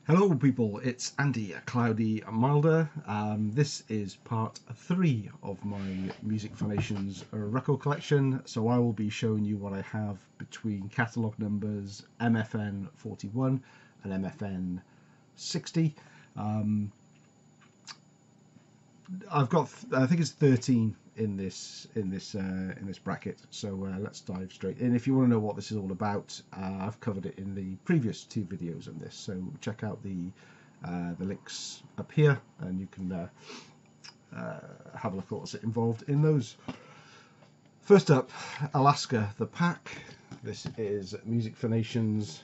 Hello people, it's Andy, Cloudy Milder. This is part 3 of my Music Foundations record collection, so I will be showing you what I have between catalogue numbers MFN41 and MFN60. I've got, I think it's 13 in this bracket. So let's dive straight in. If you want to know what this is all about, I've covered it in the previous 2 videos of this. So check out the links up here, and you can have a look at what's involved in those. First up, Alaska, the pack. This is Music Foundations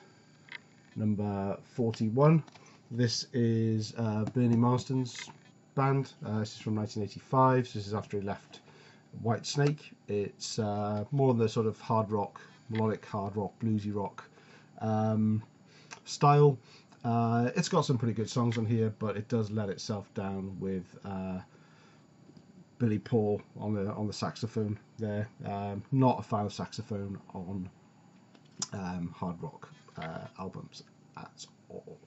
number 41. This is Bernie Marsden's band. This is from 1985. So this is after he left Whitesnake. It's more than the sort of hard rock, melodic hard rock, bluesy rock style. It's got some pretty good songs on here, but it does let itself down with Billy Paul on the saxophone there. Not a fan of saxophone on hard rock albums at all.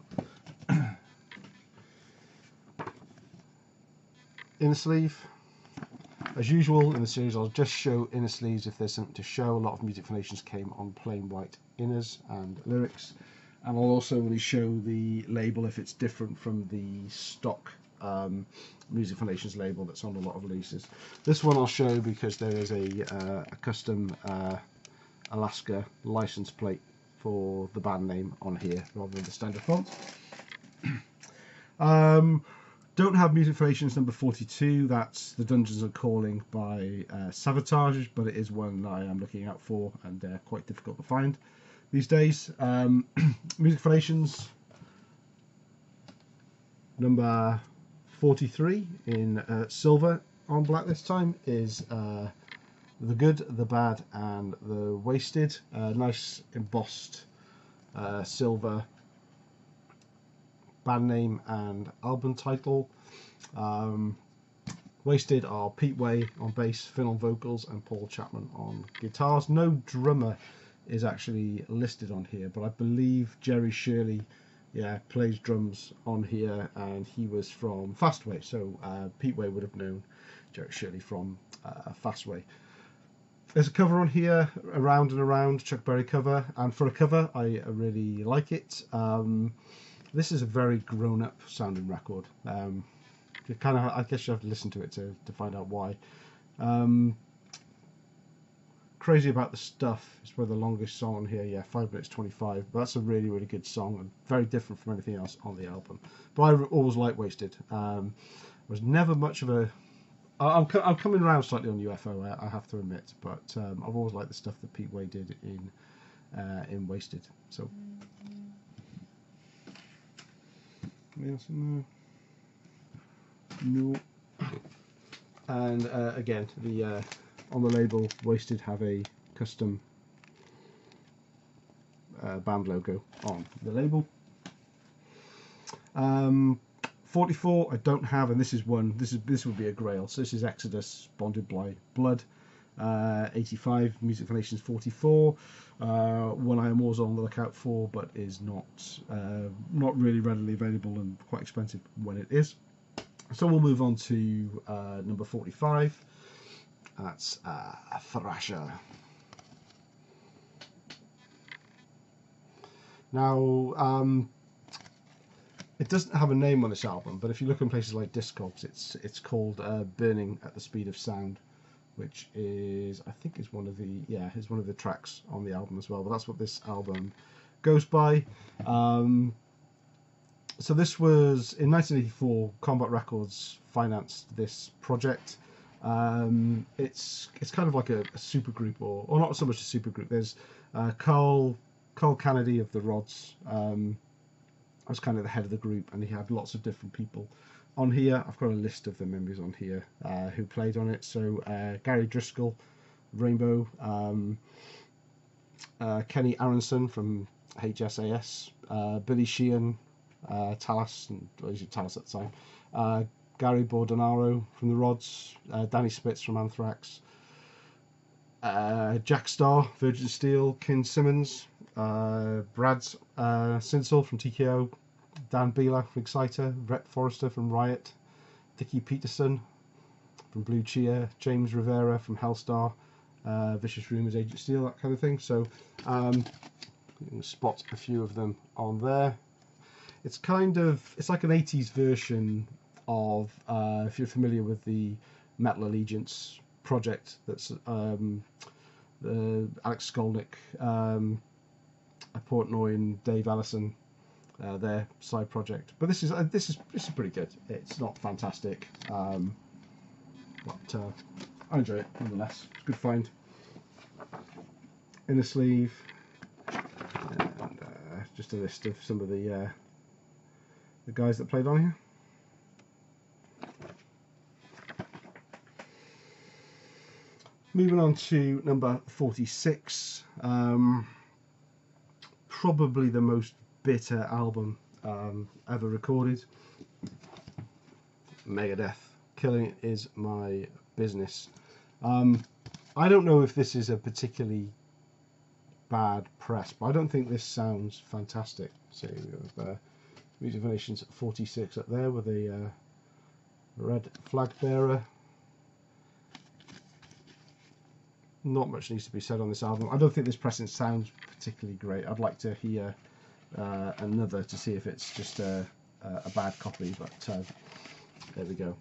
Inner sleeve. As usual in the series, I'll just show inner sleeves if there's something to show. A lot of Music Foundations came on plain white inners and lyrics, and I'll also really show the label if it's different from the stock Music Foundations label that's on a lot of releases. This one I'll show because there is a custom Alaska license plate for the band name on here rather than the standard font. Don't have Music Foundations number 42. That's The Dungeons Are Calling by Sabotage, but it is one I am looking out for, and they're quite difficult to find these days. Music Foundations number 43 in silver on black this time is The Good, The Bad and The Wasted. Nice embossed silver band name and album title. Wasted are Pete Way on bass, Finn on vocals and Paul Chapman on guitars. No drummer is actually listed on here, but I believe Jerry Shirley plays drums on here, and he was from Fastway, so Pete Way would have known Jerry Shirley from Fastway. There's a cover on here, Around and Around, Chuck Berry cover, and for a cover I really like it. This is a very grown-up sounding record. You kind of, I guess you have to listen to it to find out why. Crazy About the Stuff is probably the longest song on here. Yeah, 5 minutes 25. But that's a really, really good song and very different from anything else on the album. But I always liked Wasted. Was never much of a. I'm coming around slightly on UFO. I have to admit, but I've always liked the stuff that Pete Way did in Wasted. So. No. And again, the on the label, Wasted have a custom band logo on the label. 44 I don't have, and this is one. This would be a grail. So this is Exodus, Bonded by Blood. 85 Music Foundations 44. One I am always on the lookout for, but is not really readily available and quite expensive when it is. So we'll move on to number 45. That's Thrasher. Now it doesn't have a name on this album, but if you look in places like Discogs, it's called Burning at the Speed of Sound, which is, I think, is one of the tracks on the album as well. But that's what this album goes by. So this was in 1984. Combat Records financed this project. It's kind of like a supergroup, or not so much a supergroup. There's Carl Kennedy of the Rods. Was kind of the head of the group, and he had lots of different people on here. I've got a list of the members on here who played on it. So Gary Driscoll, Rainbow, Kenny Aronson from HSAS, Billy Sheehan, Talas, and Talas at the time, Gary Bordenaro from the Rods, Danny Spitz from Anthrax, Jack Starr, Virgin Steel, Ken Simmons, Brad Sinsel from TKO, Dan Beeler from Exciter, Rhett Forrester from Riot, Dickie Peterson from Blue Cheer, James Rivera from Hellstar, Vicious Rumours, Agent Steel, that kind of thing. So you can spot a few of them on there. It's it's like an 80s version of, if you're familiar with the Metal Allegiance project, that's Alex Skolnick, Portnoy and Dave Allison, their side project. But this is pretty good. It's not fantastic, but I enjoy it nonetheless. It's a good find. Inner sleeve, and just a list of some of the guys that played on here. Moving on to number 46, probably the most bitter album ever recorded. Megadeth, Killing It Is My Business. I don't know if this is a particularly bad press, but I don't think this sounds fantastic. So we have Music Foundation's 46 up there with a red Flagbearer. Not much needs to be said on this album. I don't think this pressing sounds particularly great. I'd like to hear another to see if it's just a bad copy, but there we go.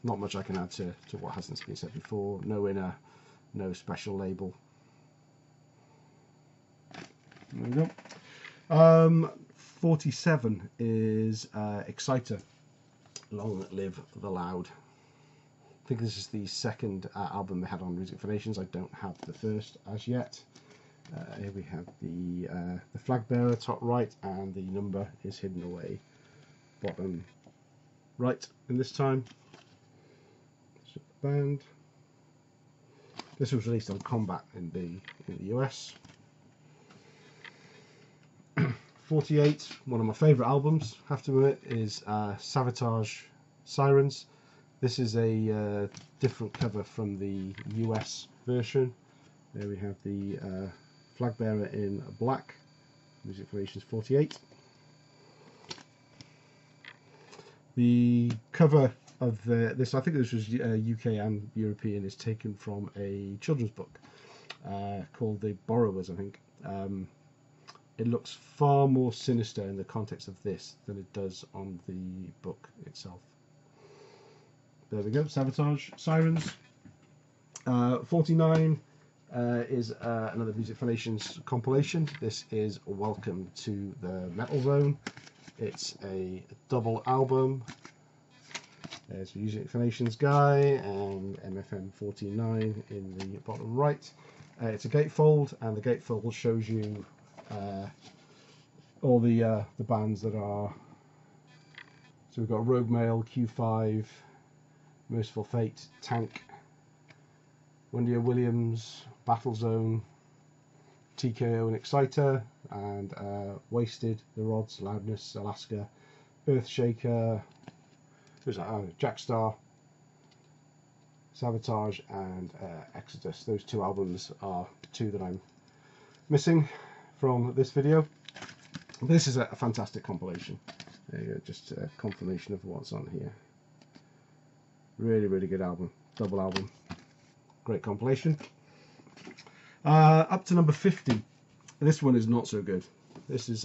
Not much I can add to what hasn't been said before. No inner, no special label. There we go. 47 is Exciter, Long Live the Loud. I think this is the second album they had on Music Foundations. I don't have the first as yet. Here we have the Flagbearer top right, and the number is hidden away bottom right in this time. Band. This was released on Combat in the US. 48, one of my favourite albums, have to admit, is Sabotage Sirens. This is a different cover from the US version. There we have the Flagbearer in black, Music Foundations 48. The cover of this, I think this was UK and European, is taken from a children's book called The Borrowers, I think. It looks far more sinister in the context of this than it does on the book itself. There we go, Sabotage Sirens. 49 is another Music Foundations compilation. This is Welcome to the Metal Zone. It's a double album. There's the Music Foundations guy and MFN49 in the bottom right. It's a gatefold, and the gatefold shows you all the bands that are. So we've got Rogue Mail, Q5, Merciful Fate, Tank, Wendy Williams, Battlezone, TKO and Exciter, and Wasted, The Rods, Loudness, Alaska, Earthshaker, who's that? Jackstar, Sabotage, and Exodus. Those two albums are two that I'm missing from this video. But this is a fantastic compilation. There you go, just a confirmation of what's on here. Really, really good album. Double album. Great compilation. Up to number 50. This one is not so good. This is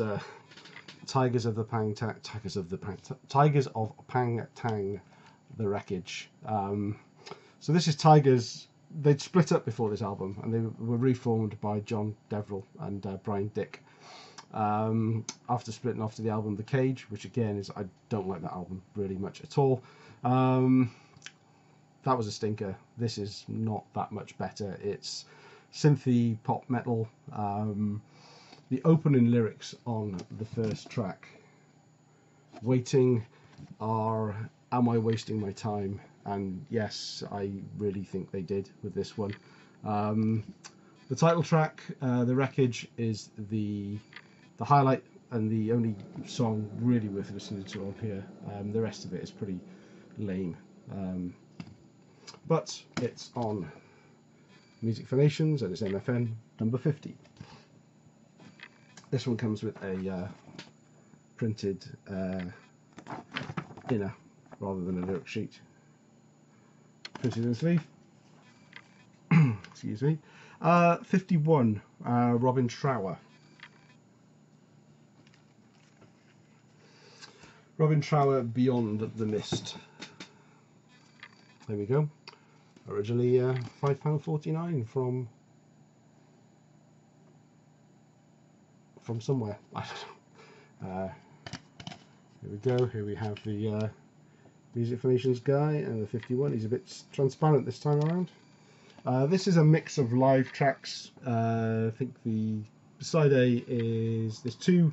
Tigers of Pang Tang, the Wreckage. So this is Tigers. They'd split up before this album, and they were reformed by John Deverill and Brian Dick after splitting off to the album The Cage, which again is, I don't like that album really much at all. That was a stinker. This is not that much better. It's synthy pop metal. The opening lyrics on the first track, Waiting, are Am I Wasting My Time? And yes, I really think they did with this one. The title track, The Wreckage, is the highlight and the only song really worth listening to on here. The rest of it is pretty lame. But it's on Music Foundations and it's MFN number 50. This one comes with a printed inner rather than a lyric sheet. Printed in the sleeve. Excuse me. 51, Robin Trower. Robin Trower, Beyond the Mist. There we go. Originally £5.49 from somewhere. I don't know. Here we go. Here we have the Music Formations guy and the 51. He's a bit transparent this time around. This is a mix of live tracks. I think the side A is there's two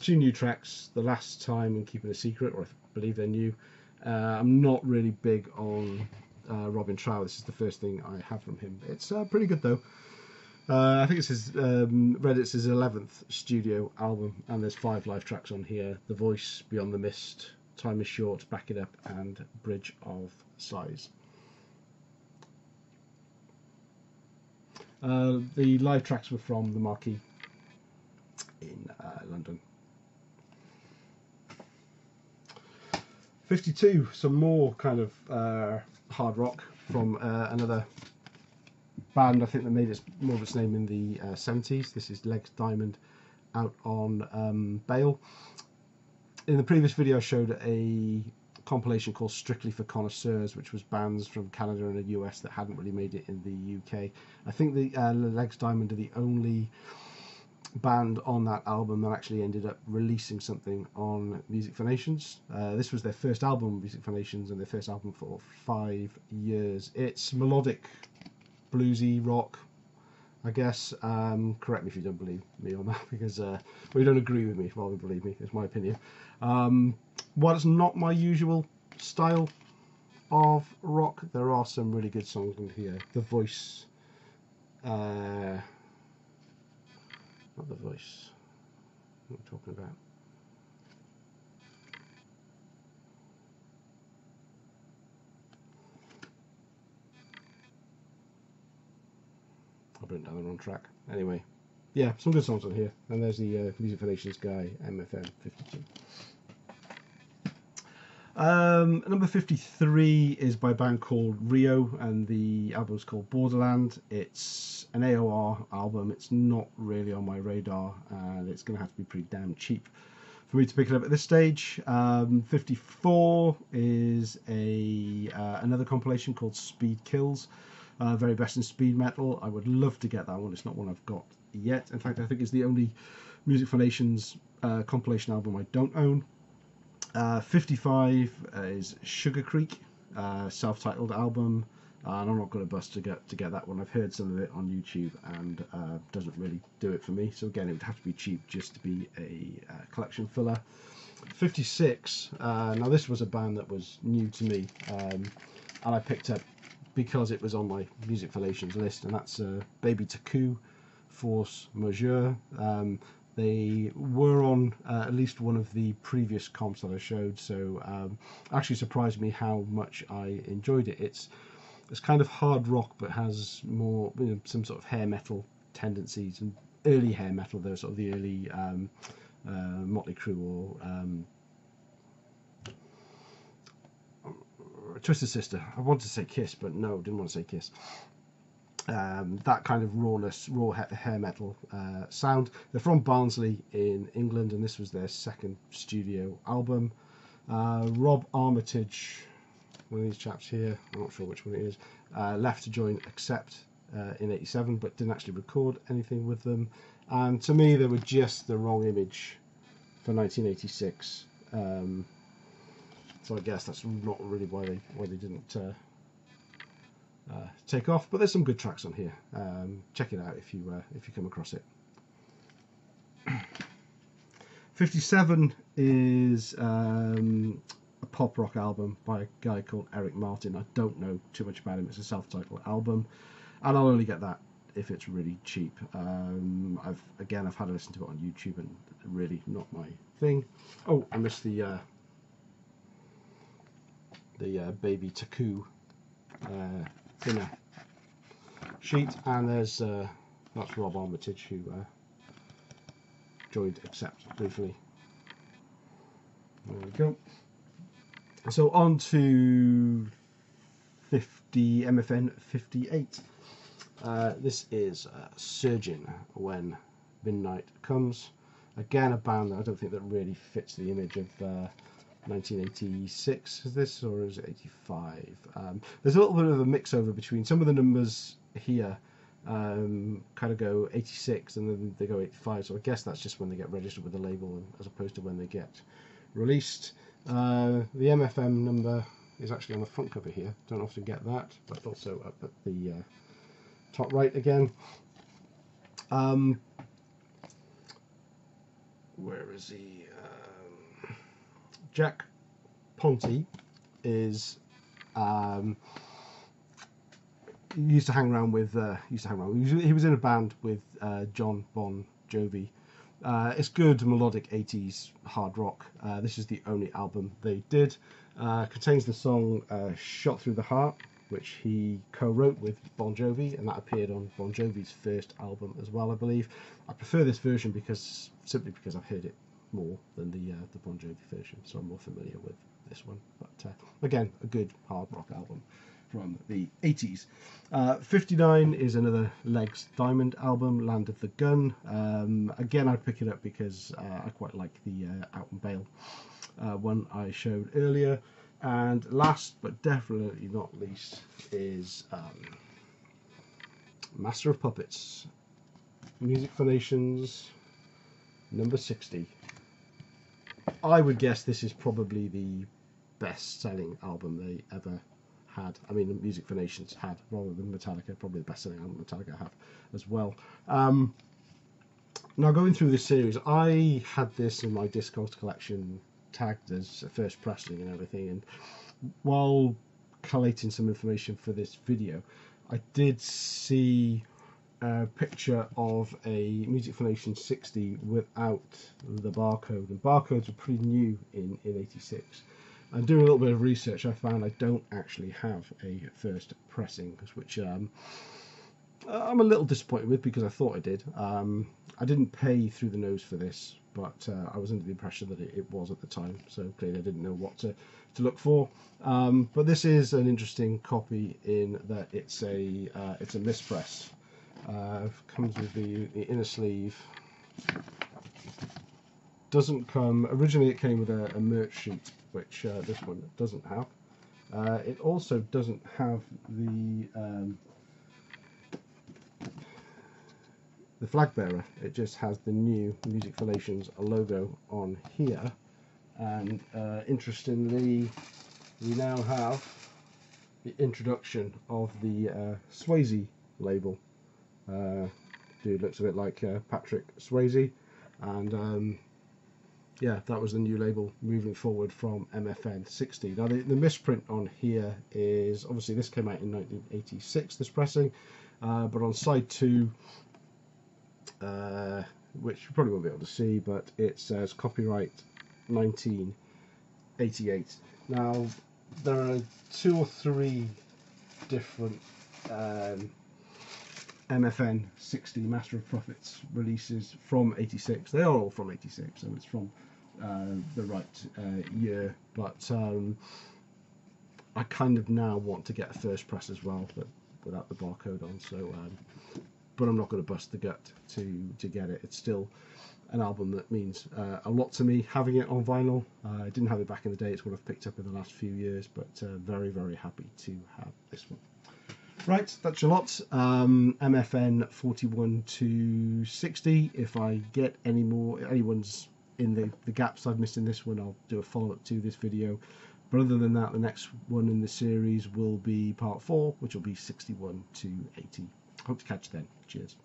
new tracks. The Last Time and Keeping a Secret, or I believe they're new. I'm not really big on Robin Trower. This is the first thing I have from him. It's pretty good though. I think it's his Reddit's his 11th studio album, and there's 5 live tracks on here: The Voice, Beyond the Mist, Time is Short, Back It Up, and Bridge of Sighs. The live tracks were from the Marquee in London. 52, some more kind of hard rock from another band. I think that made more of its name in the 70s. This is Legs Diamond, out on Bale. In the previous video I showed a compilation called Strictly for Connoisseurs, which was bands from Canada and the US that hadn't really made it in the UK. I think the Legs Diamond are the only band on that album that actually ended up releasing something on Music for Nations. This was their first album, Music for Nations, and their first album for 5 years. It's melodic, bluesy rock, I guess. Correct me if you don't believe me on that, because well, you don't agree with me, rather than believe me, it's my opinion. While it's not my usual style of rock, there are some really good songs in here. The Voice, not The Voice, what am I talking about? I've written down the wrong track. Anyway, yeah, some good songs on here. And there's the Music for Nations guy, MFN42. Number 53 is by a band called Rio, and the album's called Borderland. It's an AOR album. It's not really on my radar, and it's going to have to be pretty damn cheap for me to pick it up at this stage. 54 is another compilation called Speed Kills. Very best in speed metal. I would love to get that one. It's not one I've got yet. In fact, I think it's the only Music for Nations compilation album I don't own. 55 is Sugar Creek, self-titled album, and I'm not going to bust to get that one. I've heard some of it on YouTube, and doesn't really do it for me. So again, it would have to be cheap just to be a collection filler. 56. Now this was a band that was new to me, and I picked up because it was on my Music for Nations list, and that's Baby Taku, Force Majeure. They were on at least one of the previous comps that I showed, so actually surprised me how much I enjoyed it. It's kind of hard rock, but has more, you know, some sort of hair metal tendencies, and early hair metal, though, sort of the early Motley Crue or Twisted Sister. I wanted to say Kiss, but no, didn't want to say Kiss. That kind of raw hair metal sound. They're from Barnsley in England, and this was their second studio album. Rob Armitage, one of these chaps here, I'm not sure which one it is, left to join Accept in '87, but didn't actually record anything with them. And to me, they were just the wrong image for 1986. So I guess that's not really why they didn't take off, but there's some good tracks on here. Check it out if you come across it. 57 is a pop rock album by a guy called Eric Martin. I don't know too much about him. It's a self-titled album, and I'll only get that if it's really cheap. I've had to listen to it on YouTube, and really not my thing. Oh, I missed the Baby Taku thinner sheet, and there's that's Rob Armitage, who joined Accept briefly. There we go. So on to MFN58. This is Surging When Midnight Comes. Again, a band that I don't think that really fits the image of 1986. Is this, or is it 85? There's a little bit of a mix over between some of the numbers here. Kind of go 86 and then they go 85, so I guess that's just when they get registered with the label as opposed to when they get released. The MFM number is actually on the front cover here, don't often get that, but also up at the top right again. Where is he? Jack Ponty is used to hang around with. He was in a band with John Bon Jovi. It's good melodic 80s hard rock. This is the only album they did. Contains the song "Shot Through the Heart," which he co-wrote with Bon Jovi, and that appeared on Bon Jovi's first album as well, I believe. I prefer this version simply because I've heard it more than the Bon Jovi version, so I'm more familiar with this one. But again, a good hard rock album from the 80s. 59 is another Legs Diamond album, Land of the Gun. Again, I'd pick it up because I quite like the Out and Bail one I showed earlier. And last but definitely not least is Master of Puppets, Music for Nations, number 60. I would guess this is probably the best-selling album they ever had. I mean, Music for Nations had, rather than Metallica, probably the best-selling album Metallica have as well. Now, going through this series, I had this in my Discogs collection tagged as a first pressing and everything, and while collating some information for this video, I did see a picture of a Music for Nations 60 without the barcode, and barcodes were pretty new in 86. And doing a little bit of research, I found I don't actually have a first pressing, which I'm a little disappointed with because I thought I did. I didn't pay through the nose for this, but I was under the impression that it was at the time, so clearly I didn't know what to look for. But this is an interesting copy in that it's a mispress. Comes with the inner sleeve. Doesn't come. Originally, it came with a merch sheet, which this one doesn't have. It also doesn't have the Flagbearer. It just has the new Music for Nations logo on here, and interestingly, we now have the introduction of the Swayze label. Dude looks a bit like Patrick Swayze, and yeah, that was the new label moving forward from MFN60. Now the misprint on here is, obviously this came out in 1986, this pressing, but on side 2, which you probably won't be able to see, but it says copyright 1988. Now there are 2 or 3 different MFN60 Master of Puppets releases from 86. They are all from 86, so it's from the right year, but I kind of now want to get a first press as well, but without the barcode on, so but I'm not going to bust the gut to get it. It's still an album that means a lot to me, having it on vinyl. I didn't have it back in the day, it's what I've picked up in the last few years, but very, very happy to have this one. Right, that's your lot. MFN41-MFN60. If I get anyone's in the gaps I've missed in this one, I'll do a follow-up to this video. But other than that, the next one in the series will be part 4, which will be 61 to 80. Hope to catch you then. Cheers.